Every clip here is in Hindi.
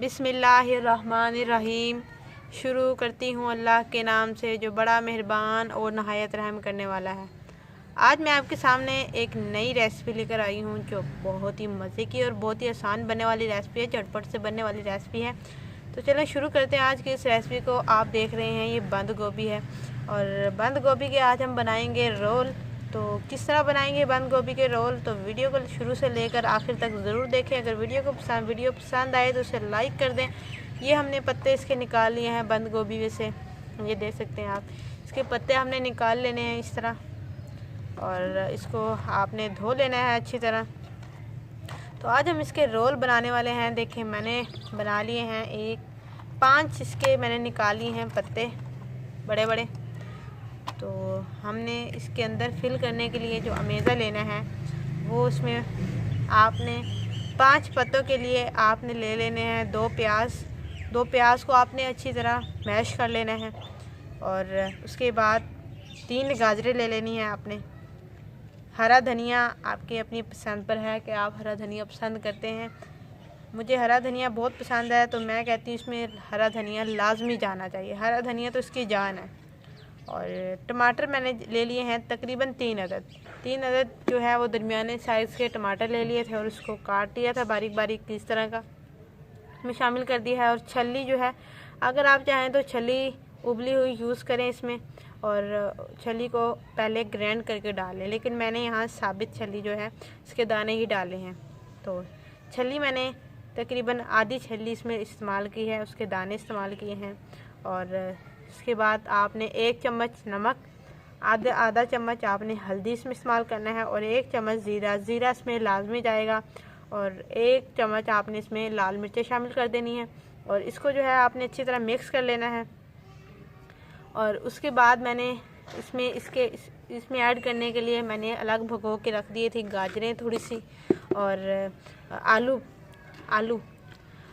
बिस्मिल्लाहिर्रहमानिर्रहीम। शुरू करती हूँ अल्लाह के नाम से जो बड़ा मेहरबान और नहायत रहम करने वाला है। आज मैं आपके सामने एक नई रेसिपी लेकर आई हूँ जो बहुत ही मज़े की और बहुत ही आसान बनने वाली रेसिपी है, झटपट से बनने वाली रेसिपी है। तो चलो शुरू करते हैं आज की इस रेसिपी को। आप देख रहे हैं ये बंद गोभी है और बंद गोभी के आज हम बनाएंगे रोल। तो किस तरह बनाएंगे बंद गोभी के रोल, तो वीडियो को शुरू से लेकर आखिर तक ज़रूर देखें। अगर वीडियो पसंद आए तो उसे लाइक कर दें। ये हमने पत्ते इसके निकाल लिए हैं बंद गोभी में से, ये देख सकते हैं आप। इसके पत्ते हमने निकाल लेने हैं इस तरह और इसको आपने धो लेना है अच्छी तरह। तो आज हम इसके रोल बनाने वाले हैं। देखें मैंने बना लिए हैं 5 इसके मैंने निकाल लिए हैं पत्ते बड़े बड़े। तो हमने इसके अंदर फिल करने के लिए जो अमेज़ा लेना है वो उसमें आपने 5 पत्तों के लिए आपने ले लेने हैं 2 प्याज को आपने अच्छी तरह मैश कर लेना है। और उसके बाद 3 गाजरें ले लेनी है आपने। हरा धनिया आपकी अपनी पसंद पर है कि आप हरा धनिया पसंद करते हैं। मुझे हरा धनिया बहुत पसंद है तो मैं कहती हूँ इसमें हरा धनिया लाजमी जाना चाहिए। हरा धनिया तो इसकी जान है। और टमाटर मैंने ले लिए हैं तकरीबन 3 अदद जो है वो दरमियाने साइज़ के टमाटर ले लिए थे और उसको काट लिया था बारीक बारीक इस तरह का, इसमें शामिल कर दिया है। और छल्ली जो है, अगर आप चाहें तो छल्ली उबली हुई यूज़ करें इसमें और छल्ली को पहले ग्राइंड करके डाल लें, लेकिन मैंने यहाँ साबित छल्ली जो है इसके दाने ही डाले हैं। तो छल्ली मैंने तकरीबन आधी छल्ली इसमें इस्तेमाल की है, उसके दाने इस्तेमाल किए हैं। और इसके बाद आपने 1 चम्मच नमक, आधा चम्मच आपने हल्दी इसमें इस्तेमाल करना है और 1 चम्मच ज़ीरा इसमें लाजमी जाएगा। और 1 चम्मच आपने इसमें लाल मिर्चें शामिल कर देनी है और इसको जो है आपने अच्छी तरह मिक्स कर लेना है। और उसके बाद मैंने इसमें ऐड करने के लिए मैंने अलग भगो के रख दिए थी गाजरें थोड़ी सी और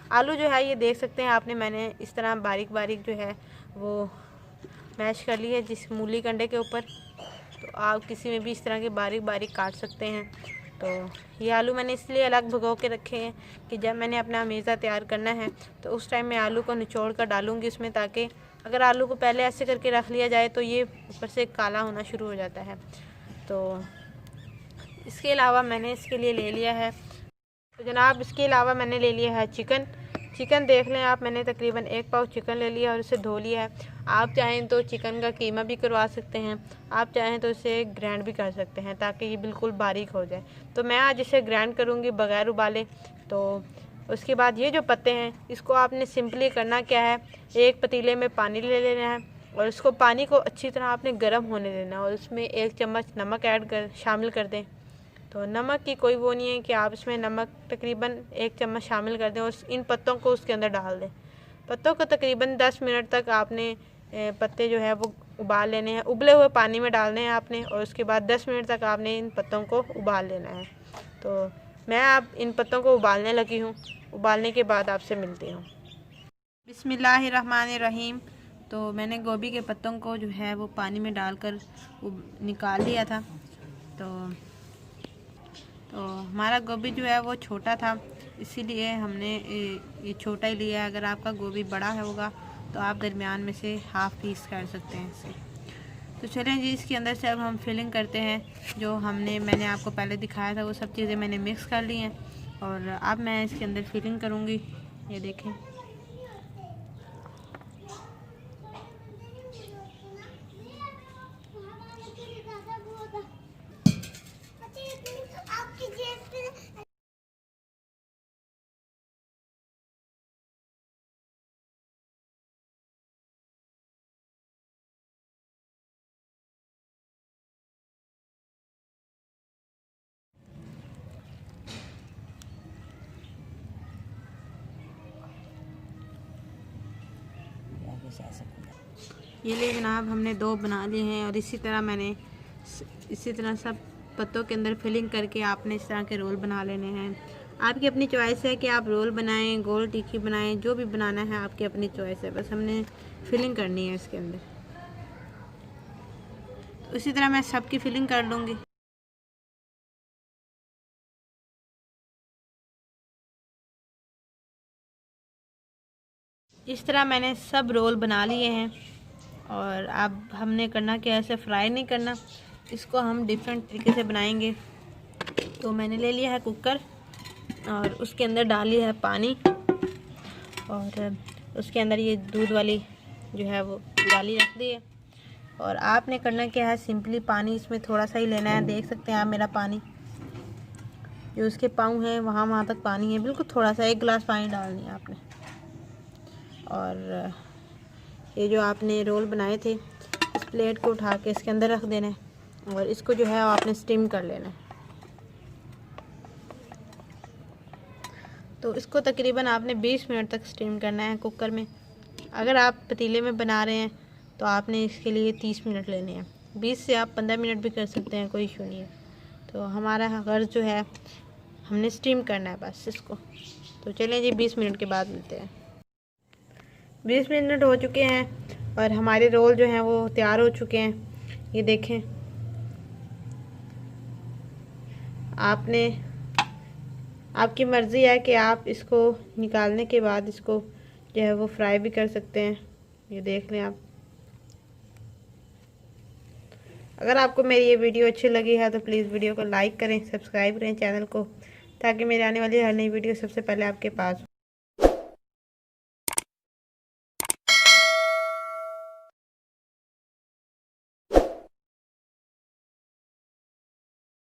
आलू जो है ये देख सकते हैं आपने, मैंने इस तरह बारीक बारीक जो है वो मैश कर ली है जिस मूली कंडे के ऊपर। तो आप किसी में भी इस तरह के बारीक बारीक काट सकते हैं। तो ये आलू मैंने इसलिए अलग भगो के रखे हैं कि जब मैंने अपना अमेज़ा तैयार करना है तो उस टाइम मैं आलू को निचोड़ कर डालूँगी इसमें, ताकि अगर आलू को पहले ऐसे करके रख लिया जाए तो ये ऊपर से काला होना शुरू हो जाता है। तो इसके अलावा मैंने इसके लिए ले लिया है, तो जनाब इसके अलावा मैंने ले लिया है चिकन देख लें आप, मैंने तकरीबन 1 पाव चिकन ले लिया और उसे धो लिया है। आप चाहें तो चिकन का कीमा भी करवा सकते हैं, आप चाहें तो इसे ग्राइंड भी कर सकते हैं ताकि ये बिल्कुल बारीक हो जाए। तो मैं आज इसे ग्राइंड करूँगी बग़ैर उबाले। तो उसके बाद ये जो पत्ते हैं इसको आपने सिंपली करना क्या है, एक पतीले में पानी ले लेना है और इसको पानी को अच्छी तरह आपने गर्म होने देना है और उसमें 1 चम्मच नमक शामिल कर दें। तो नमक की कोई वो नहीं है कि आप इसमें नमक तकरीबन 1 चम्मच शामिल कर दें और इन पत्तों को उसके अंदर डाल दें। पत्तों को तकरीबन 10 मिनट तक आपने पत्ते जो है वो उबाल लेने हैं, उबले हुए पानी में डालने हैं आपने और उसके बाद 10 मिनट तक आपने इन पत्तों को उबाल लेना है। तो मैं अब इन पत्तों को उबालने लगी हूँ, उबालने के बाद आपसे मिलती हूँ। बिस्मिल्लाहिर्रहमानिर्रहीम। तो मैंने गोभी के पत्तों को जो है वो पानी में डालकर निकाल लिया था। तो हमारा गोभी जो है वो छोटा था, इसीलिए हमने ये छोटा ही लिया है। अगर आपका गोभी बड़ा होगा तो आप दरमियान में से हाफ़ पीस कर सकते हैं इसे। तो चलें जी, इसके अंदर से अब हम फिलिंग करते हैं। जो मैंने आपको पहले दिखाया था वो सब चीज़ें मैंने मिक्स कर ली हैं और अब मैं इसके अंदर फिलिंग करूँगी। ये देखें, ये ले जनाब, हमने 2 बना लिए हैं और इसी तरह सब पत्तों के अंदर फिलिंग करके आपने इस तरह के रोल बना लेने हैं। आपकी अपनी चॉइस है कि आप रोल बनाएं, गोल टिक्की बनाएं, जो भी बनाना है आपकी अपनी चॉइस है, बस हमने फिलिंग करनी है इसके अंदर। तो इसी तरह मैं सबकी फिलिंग कर लूँगी। इस तरह मैंने सब रोल बना लिए हैं। और अब हमने करना क्या है, ऐसे फ्राई नहीं करना, इसको हम डिफरेंट तरीके से बनाएंगे। तो मैंने ले लिया है कुकर और उसके अंदर डाल लिया है पानी और उसके अंदर ये दूध वाली जो है वो डाली रख दी है। और आपने करना क्या है, सिंपली पानी इसमें थोड़ा सा ही लेना है। देख सकते हैं आप मेरा पानी जो उसके पाँव हैं वहाँ तक पानी है, बिल्कुल थोड़ा सा, 1 गिलास पानी डालनी है आपने। और ये जो आपने रोल बनाए थे इस प्लेट को उठा के इसके अंदर रख देना है और इसको जो है आपने स्टीम कर लेना है। तो इसको तकरीबन आपने 20 मिनट तक स्टीम करना है कुकर में। अगर आप पतीले में बना रहे हैं तो आपने इसके लिए 30 मिनट लेने हैं। 20 से आप 15 मिनट भी कर सकते हैं, कोई इशू नहीं है। तो हमारा गर्ज जो है हमने स्टीम करना है बस इसको। तो चलें जी, 20 मिनट के बाद मिलते हैं। 20 मिनट हो चुके हैं और हमारे रोल जो हैं वो तैयार हो चुके हैं। ये देखें, आपकी मर्ज़ी है कि आप इसको निकालने के बाद इसको जो है वो फ्राई भी कर सकते हैं। ये देख लें आप। अगर आपको मेरी ये वीडियो अच्छी लगी है तो प्लीज़ वीडियो को लाइक करें, सब्सक्राइब करें चैनल को, ताकि मेरे आने वाली हर नई वीडियो सबसे पहले आपके पास हो।